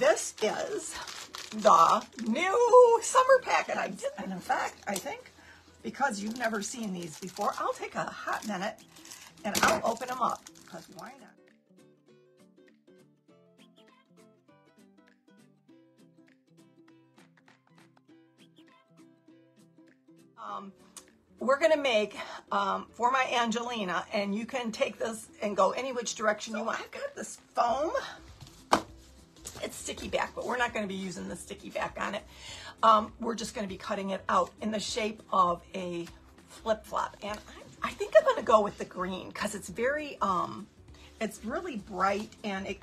this is the new summer packet. And in fact, I think because you've never seen these before, I'll take a hot minute and I'll open them up, because why not? We're going to make for my Angelina, and you can take this and go any which direction you want. I've got this foam. It's sticky back, but we're not going to be using the sticky back on it. We're just going to be cutting it out in the shape of a flip-flop. And I think I'm going to go with the green because it's very, it's really bright, and it,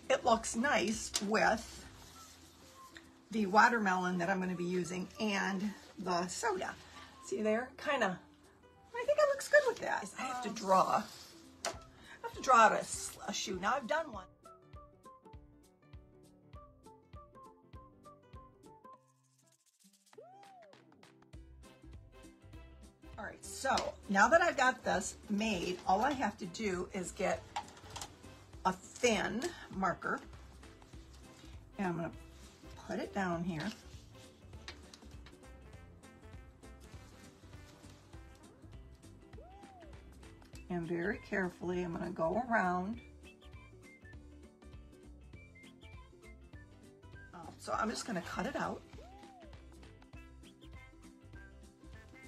it looks nice with the watermelon that I'm going to be using and the soda. See there? Kind of, I think it looks good with that. I have to draw out a shoe. Now I've done one. All right, so now that I've got this made, all I have to do is get a thin marker, and I'm going to put it down here. And very carefully, I'm going to go around. So I'm just going to cut it out.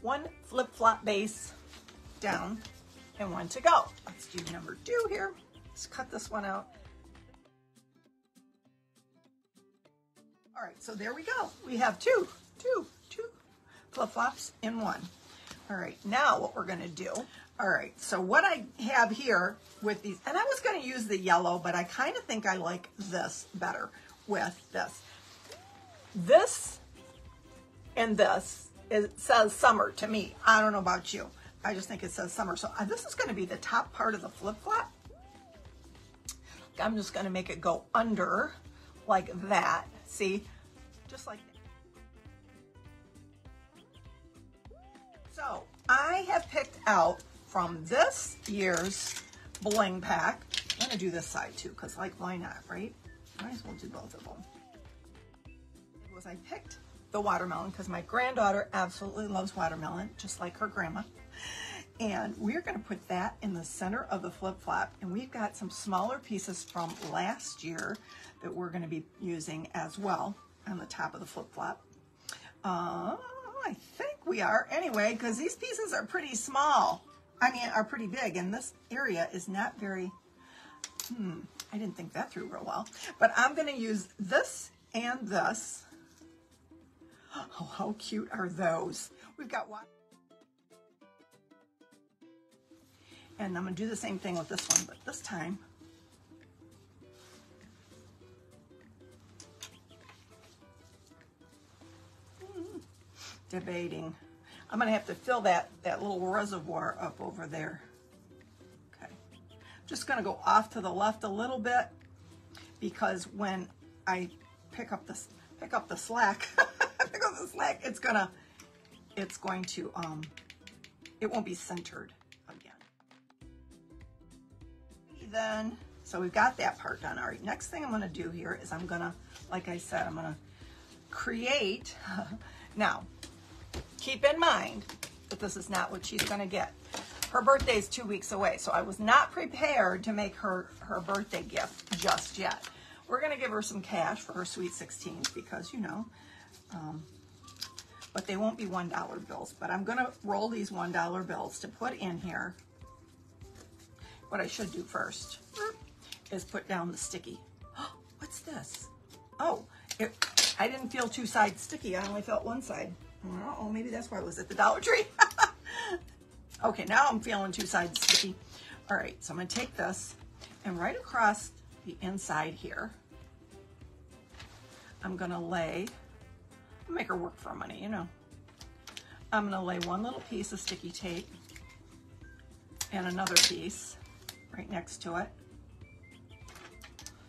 One flip-flop base down and one to go. Let's do number 2 here. Let's cut this one out. All right, so there we go. We have two flip-flops in one. All right, now what we're going to do. All right, so what I have here with these, and I was going to use the yellow, but I kind of think I like this better with this. This and this, it says summer to me. I don't know about you. I just think it says summer. So this is going to be the top part of the flip-flop. I'm just going to make it go under like that. See? Just like that. So I have picked out from this year's bling pack. I'm going to do this side too, because like, why not, right? Might as well do both of them. It was I picked the watermelon because my granddaughter absolutely loves watermelon, just like her grandma. And we're going to put that in the center of the flip-flop. And we've got some smaller pieces from last year that we're going to be using as well on the top of the flip-flop. I think we are anyway, because these pieces are pretty small. I mean, are pretty big, and this area is not very, I didn't think that through real well. But I'm going to use this and this. Oh, how cute are those? We've got one. And I'm going to do the same thing with this one, but this time, debating. I'm going to have to fill that little reservoir up over there. Okay. Just going to go off to the left a little bit, because when I pick up the slack, it won't be centered again. Then, so we've got that part done. All right, next thing I'm going to do here is I'm going to, like I said, I'm going to create. Now, keep in mind that this is not what she's going to get. Her birthday is 2 weeks away, so I was not prepared to make her birthday gift just yet. We're going to give her some cash for her sweet 16s because, you know, but they won't be $1 bills. But I'm going to roll these $1 bills to put in here. What I should do first is put down the sticky. What's this? Oh, I didn't feel 2 sides sticky. I only felt one side. Oh, maybe that's why it was at the Dollar Tree. Okay, now I'm feeling 2 sides sticky. All right, so I'm going to take this, and right across the inside here, I'm going to lay, make her work for money, you know. I'm going to lay one little piece of sticky tape and another piece right next to it.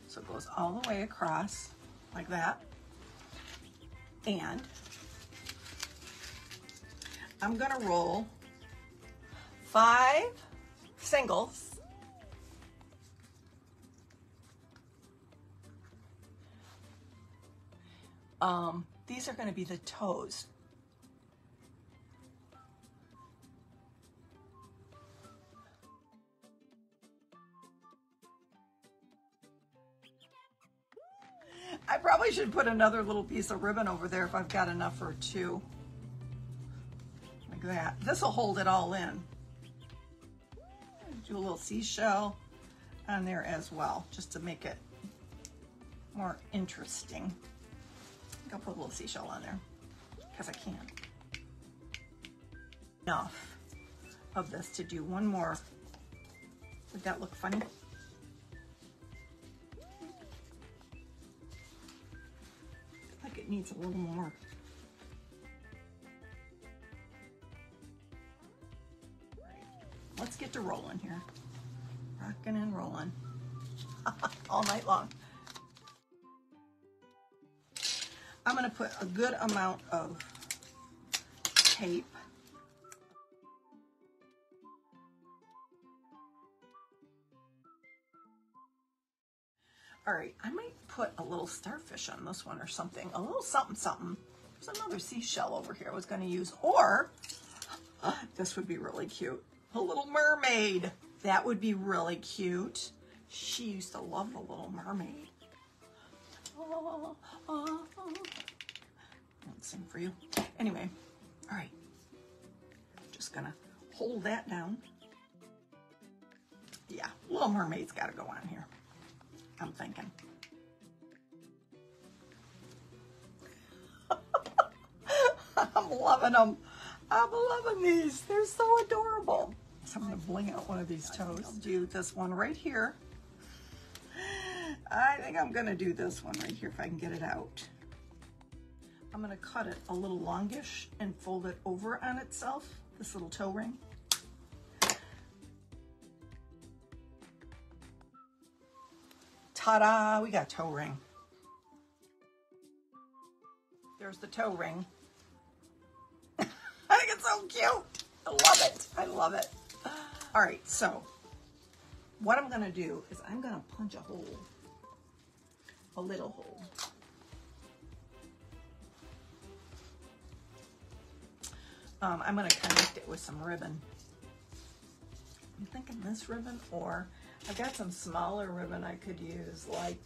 So it goes all the way across like that. And I'm going to roll 5 singles These are going to be the toes. I probably should put another little piece of ribbon over there if I've got enough for two. Like that. This will hold it all in. Do a little seashell on there as well, just to make it more interesting. I think I'll put a little seashell on there because I can. Enough of this to do one more. Would that look funny? Like it needs a little more. Let's get to rolling here. Rocking and rolling all night long. I'm going to put a good amount of tape. All right, I might put a little starfish on this one or something. A little something, something. There's another seashell over here I was going to use. Or, this would be really cute. A little mermaid. That would be really cute. She used to love the Little Mermaid. Oh, oh, oh. Let's sing for you. Anyway, all right. Just gonna hold that down. Yeah, Little Mermaid's gotta go on here, I'm thinking. I'm loving them. I'm loving these. They're so adorable. So I'm going to bling out one of these toes. I'll do this one right here. I think I'm going to do this one right here if I can get it out. I'm going to cut it a little longish and fold it over on itself, this little toe ring. Ta-da! We got toe ring. There's the toe ring. I think it's so cute. I love it. I love it. All right, so what I'm going to do is I'm going to punch a hole, a little hole. I'm going to connect it with some ribbon. I'm thinking this ribbon, or I've got some smaller ribbon I could use, like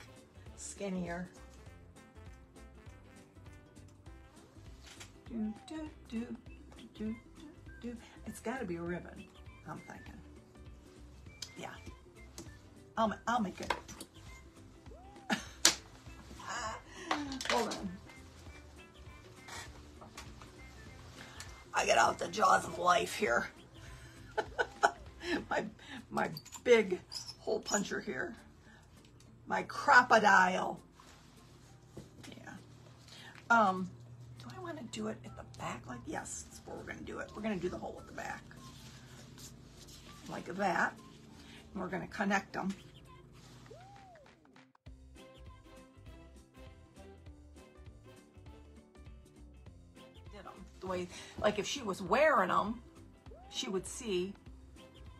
skinnier. Do, do, do, do, do, do. It's got to be a ribbon, I'm thinking. Yeah, I'll make it. Hold on. I get out the jaws of life here. my big hole puncher here. My crocodile. Yeah. Do I want to do it at the back? Like, yes, that's where we're going to do it. We're going to do the hole at the back. Like that. And we're going to connect them. Did them the way, like if she was wearing them, she would see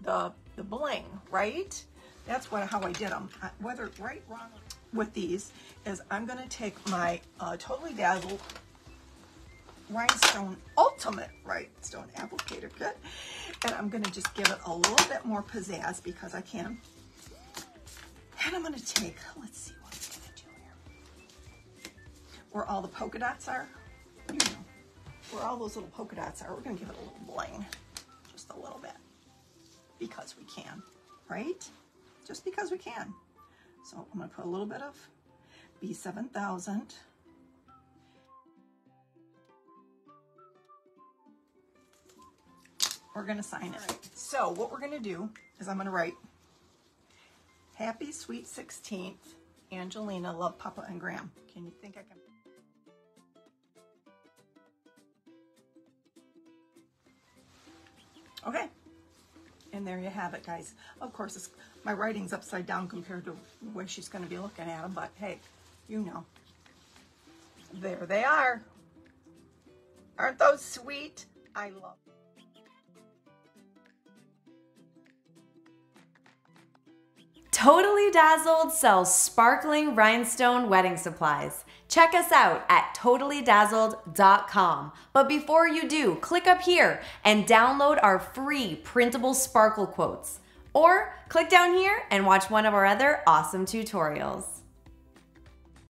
the bling, right? That's how I did them. Whether right, wrong with these is I'm going to take my Totally Dazzled Rhinestone Ultimate Rhinestone Applicator Kit, and I'm going to just give it a little bit more pizzazz because I can. And I'm going to take, let's see what I'm going to do here. Where all the polka dots are, you know, where all those little polka dots are, we're going to give it a little bling, just a little bit. Because we can, right? Just because we can. So I'm going to put a little bit of B7000. We're going to sign it. So what we're going to do is I'm going to write, Happy Sweet 16th, Angelina, love Papa and Graham. Can you think I can? Okay. And there you have it, guys. Of course, my writing's upside down compared to the way she's going to be looking at them, but hey, you know. There they are. Aren't those sweet? I love them. Totally Dazzled sells sparkling rhinestone wedding supplies. Check us out at totallydazzled.com. But before you do, click up here and download our free printable sparkle quotes. Or click down here and watch one of our other awesome tutorials.